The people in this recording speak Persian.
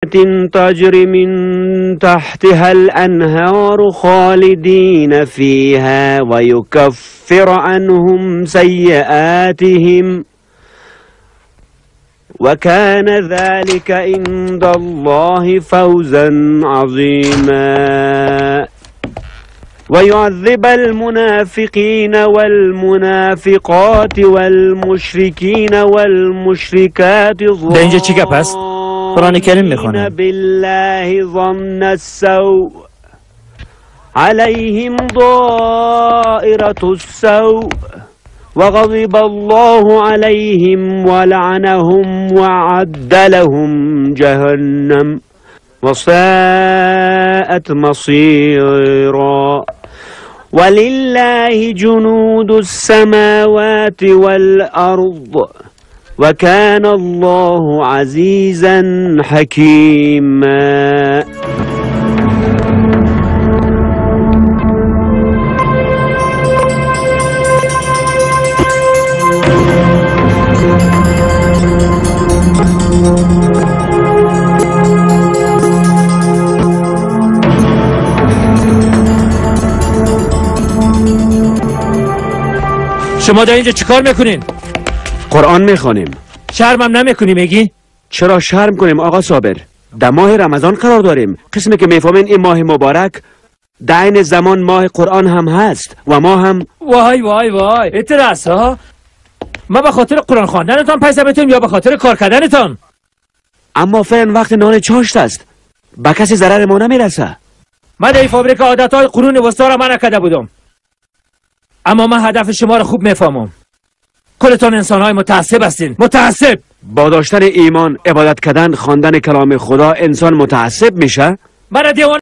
تجري من تحتها الأنهار خالدين فيها ويكفر عنهم سيئاتهم وكان ذلك عند الله فوزا عظيما ويعذب المنافقين والمنافقات والمشركين والمشركات قرآن کریم میخونم. بالله ظن السوء عليهم ضائرة السوء وغضب الله عليهم ولعنهم وعد لهم جهنم وساءت مصيرا ولله جنود السماوات والأرض وكان الله عزيزا حكيما. شما در اینجا چیکار میکنین؟ قرآن میخوانیم. شرمم نمیکنی میگی؟ چرا شرم کنیم آقا صابر؟ در ماه رمضان قرار داریم. قسمی که میفهمین این ماه مبارک در عین زمان ماه قرآن هم هست و ما هم وای وای وای اعتراض ها؟ ما به خاطر قرآن خواندنتان پیسه بدیم یا به خاطر کار کردنتان؟ اما فعلا وقت نان چاشت است، به کسی ضرر ما نمیرسه. من در این فابریک عادتهای قرون وسطا را من نکرده بودم، اما من هدف شما را خوب میفهمم. کلتان انسانهای متعصب هستین. متعصب. با داشتن ایمان، عبادت کردن، خواندن کلام خدا انسان متعصب میشه؟ من دیوانه